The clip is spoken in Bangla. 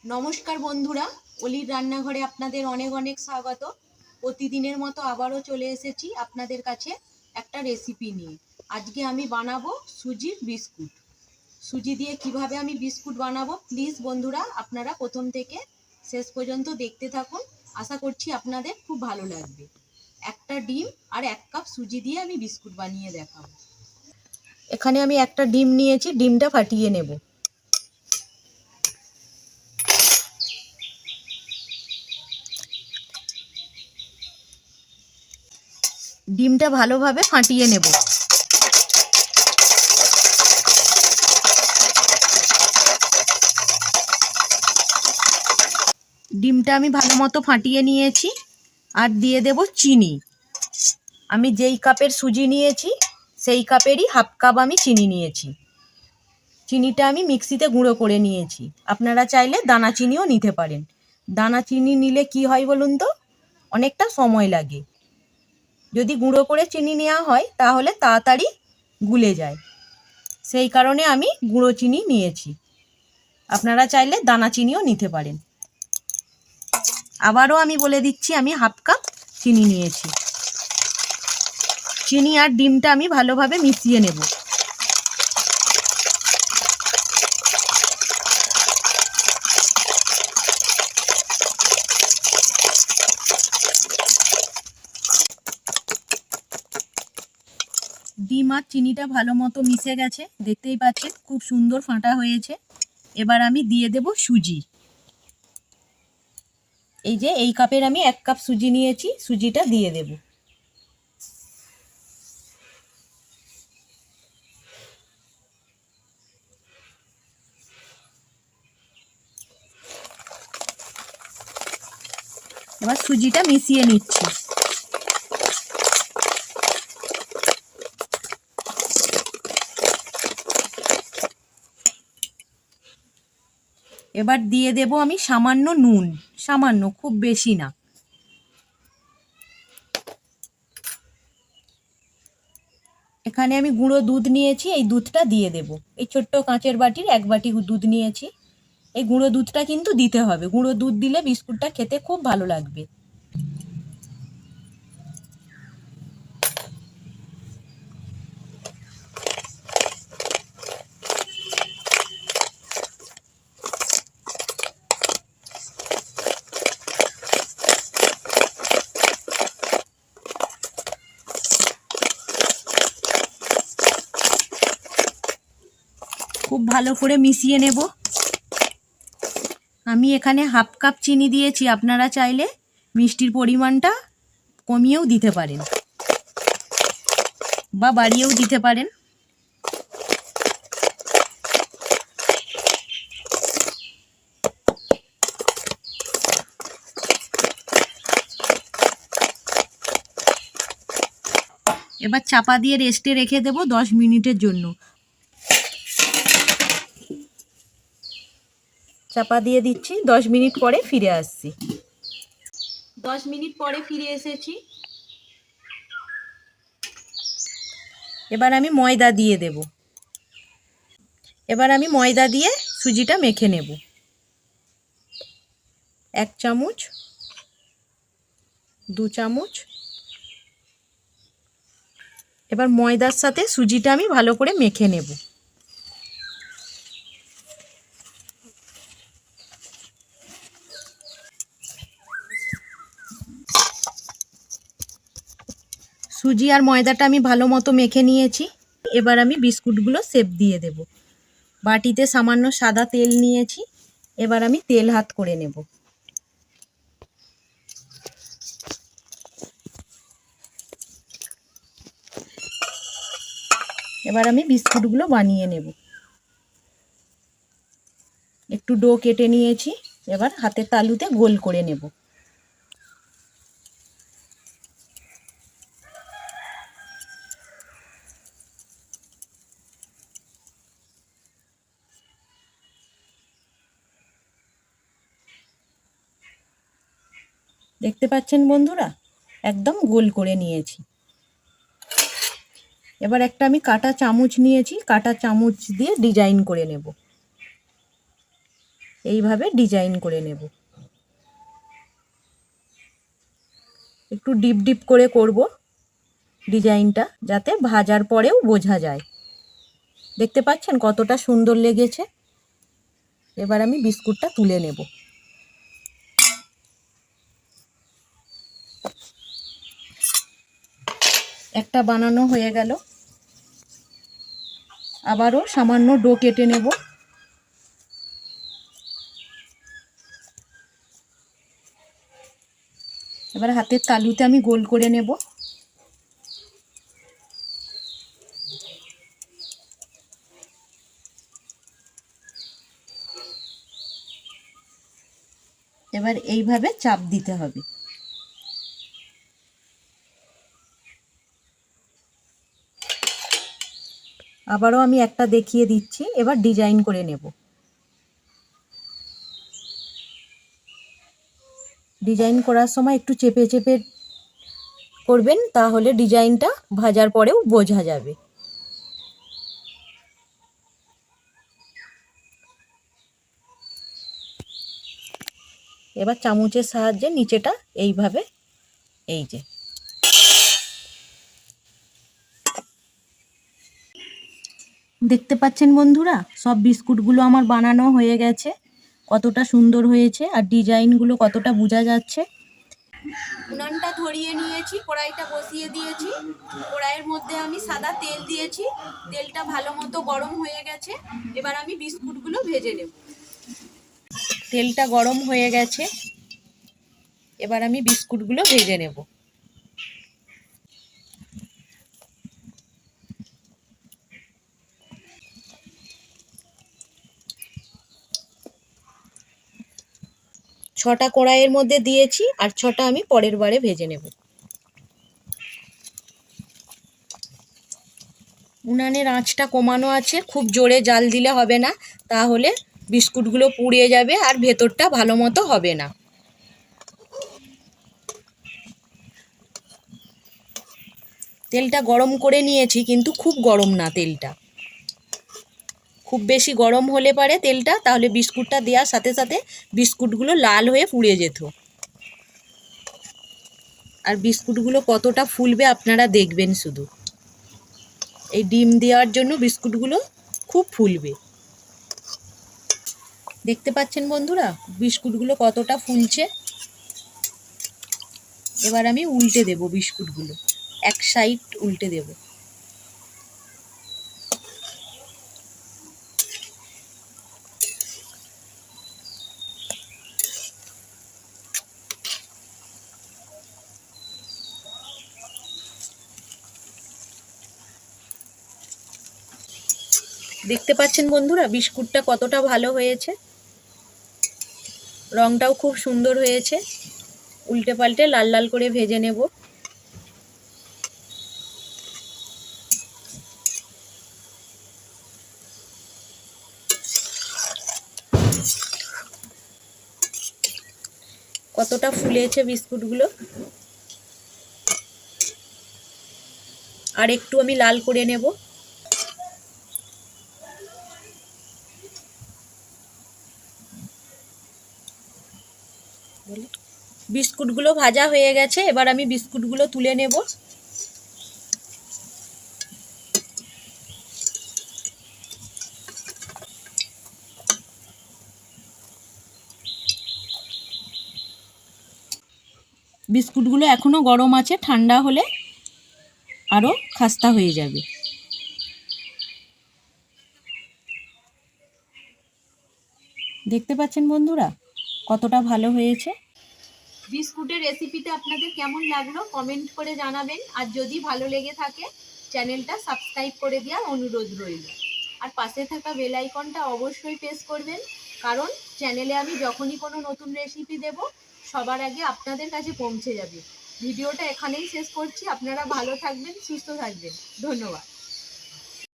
নমস্কার বন্ধুরা, অলির রান্নাঘরে আপনাদের অনেক অনেক স্বাগত। প্রতিদিনের মতো আবারও চলে এসেছি আপনাদের কাছে একটা রেসিপি নিয়ে। আজকে আমি বানাবো সুজির বিস্কুট। সুজি দিয়ে কিভাবে আমি বিস্কুট বানাবো, প্লিজ বন্ধুরা আপনারা প্রথম থেকে শেষ পর্যন্ত দেখতে থাকুন। আশা করছি আপনাদের খুব ভালো লাগবে। একটা ডিম আর 1 কাপ সুজি দিয়ে আমি বিস্কুট বানিয়ে দেখাবো। এখানে আমি একটা ডিম নিয়েছি, ডিমটা ফাটিয়ে নেব। ডিমটা ভালোভাবে ফাটিয়ে নেব। ডিমটা আমি ভালো মতো ফাটিয়ে নিয়েছি। আর দিয়ে দেব চিনি। আমি যেই কাপের সুজি নিয়েছি সেই কাপেরই হাফ কাপ আমি চিনি নিয়েছি। চিনিটা আমি মিক্সিতে গুঁড়ো করে নিয়েছি। আপনারা চাইলে দানা চিনিও নিতে পারেন। দানা চিনি নিলে কি হয় বলুন তো, অনেকটা সময় লাগে। যদি গুঁড়ো করে চিনি নেওয়া হয় তাহলে তাড়াতাড়ি গুলে যায়। সেই কারণে আমি গুঁড়ো চিনি নিয়েছি। আপনারা চাইলে দানা চিনিও নিতে পারেন। আবারও আমি বলে দিচ্ছি, আমি হাফ কাপ চিনি নিয়েছি। চিনি আর ডিমটা আমি ভালোভাবে মিশিয়ে নেব। ডিম আর চিনিটা ভালো মতো মিশে গেছে, দেখতেই পাচ্ছেন খুব সুন্দর ফাটা হয়েছে। এবার আমি দিয়ে দেব সুজি। এই যে এই কাপের আমি 1 কাপ সুজি নিয়েছি, সুজিটা দিয়ে দেব। এবার সুজিটা মিশিয়ে নিচ্ছি। এবার দিয়ে দেব আমি সামান্য নুন, সামান্য, খুব বেশি না। এখানে আমি গুঁড়ো দুধ নিয়েছি, এই দুধটা দিয়ে দেব। এই ছোট্ট কাঁচের বাটির 1 বাটি দুধ নিয়েছি। এই গুঁড়ো দুধটা কিন্তু দিতে হবে। গুঁড়ো দুধ দিলে বিস্কুটটা খেতে খুব ভালো লাগবে। খুব ভালো করে মিশিয়ে নেব। আমি এখানে হাফ কাপ চিনি দিয়েছি। আপনারা চাইলে মিষ্টির পরিমাণটা কমিয়েও দিতে পারেন বা বাড়িয়েও দিতে পারেন। এবার চাপা দিয়ে রেস্টে রেখে দেব 10 মিনিটের জন্য। চাপা দিয়ে দিচ্ছি, 10 মিনিট পরে ফিরে আসছি। 10 মিনিট পরে ফিরে এসেছি। এবার আমি ময়দা দিয়ে দেব। এবার আমি ময়দা দিয়ে সুজিটা মেখে নেব। 1 চামচ, 2 চামচ। এবার ময়দার সাথে সুজিটা আমি ভালো করে মেখে নেব। সুজি আর ময়দাটা আমি ভালো মতো মেখে নিয়েছি। এবার আমি বিস্কুটগুলো শেপ দিয়ে দেব। বাটিতে সামান্য সাদা তেল নিয়েছি। এবার আমি তেল হাত করে নেব। এবার আমি বিস্কুটগুলো বানিয়ে নেব। একটু ডো কেটে নিয়েছি। এবার হাতের তালুতে গোল করে নেব। দেখতে পাচ্ছেন বন্ধুরা, একদম গোল করে নিয়েছি। এবার একটা আমি কাঁটা চামচ নিয়েছি, কাঁটা চামচ দিয়ে ডিজাইন করে নেব। এইভাবে ডিজাইন করে নেব। একটু ডিপ ডিপ করে করব ডিজাইনটা, যাতে ভাজার পরেও বোঝা যায়। দেখতে পাচ্ছেন কতটা সুন্দর লেগেছে। এবার আমি বিস্কুটটা তুলে নেব। একটা বানানো হয়ে গেল, আবারও সামান্য ডো কেটে নেব। এবার হাতের তালুতে আমি গোল করে নেব। এবার এইভাবে চাপ দিতে হবে। আবারও আমি একটা দেখিয়ে দিচ্ছি, এবার ডিজাইন করে নেব। ডিজাইন করার সময় একটু চেপে চেপে করবেন, তাহলে ডিজাইনটা ভাজার পরেও বোঝা যাবে। এবার চামচের সাহায্যে নিচেটা এইভাবে, এই যে দেখতে পাচ্ছেন বন্ধুরা, সব বিস্কুটগুলো আমার বানানো হয়ে গেছে। কতটা সুন্দর হয়েছে আর ডিজাইনগুলো কতটা বোঝা যাচ্ছে। উনানটা ধরিয়ে নিয়েছি, কড়াইটা বসিয়ে দিয়েছি। কড়াইয়ের মধ্যে আমি সাদা তেল দিয়েছি। তেলটা ভালো মতো গরম হয়ে গেছে। এবার আমি বিস্কুটগুলো ভেজে নেব। তেলটা গরম হয়ে গেছে, এবার আমি বিস্কুটগুলো ভেজে নেব। ছটা কড়াইয়ের মধ্যে দিয়েছি, আর ছটা আমি পরের বারে ভেজে নেব। উনানের আঁচটা কমানো আছে, খুব জোরে জাল দিলে হবে না, তাহলে বিস্কুটগুলো পুড়ে যাবে আর ভেতরটা ভালো মতো হবে না। তেলটা গরম করে নিয়েছি, কিন্তু খুব গরম না তেলটা। খুব বেশি গরম হলে পারে তেলটা, তাহলে বিস্কুটটা দেওয়ার সাথে সাথে বিস্কুটগুলো লাল হয়ে পুড়ে যেত। আর বিস্কুটগুলো কতটা ফুলবে আপনারা দেখবেন শুধু। এই ডিম দেওয়ার জন্য বিস্কুটগুলো খুব ফুলবে। দেখতে পাচ্ছেন বন্ধুরা বিস্কুটগুলো কতটা ফুলছে। এবার আমি উল্টে দেব বিস্কুটগুলো, এক সাইড উল্টে দেব। দেখতে পাচ্ছেন বন্ধুরা বিস্কুটটা কতটা ভালো হয়েছে, রংটাও খুব সুন্দর হয়েছে। উল্টে পাল্টে লাল লাল করে ভেজে নেব। কতটা ফুলেছে বিস্কুটগুলো। আর একটু আমি লাল করে নেব। বিস্কুটগুলো ভাজা হয়ে গেছে, এবার আমি বিস্কুটগুলো তুলে নেব। বিস্কুটগুলো এখনো গরম আছে, ঠান্ডা হলে আরও খাস্তা হয়ে যাবে। দেখতে পাচ্ছেন বন্ধুরা কতটা ভালো হয়েছে। বিস্কুটের রেসিপিটা আপনাদের কেমন লাগলো কমেন্ট করে জানাবেন। আর যদি ভালো লেগে থাকে চ্যানেলটা সাবস্ক্রাইব করে দেওয়ার অনুরোধ রইল। আর পাশে থাকা বেল আইকনটা অবশ্যই প্রেস করবেন, কারণ চ্যানেলে আমি যখনই কোনো নতুন রেসিপি দেব সবার আগে আপনাদের কাছে পৌঁছে যাবে। ভিডিওটা এখানেই শেষ করছি। আপনারা ভালো থাকবেন, সুস্থ থাকবেন। ধন্যবাদ।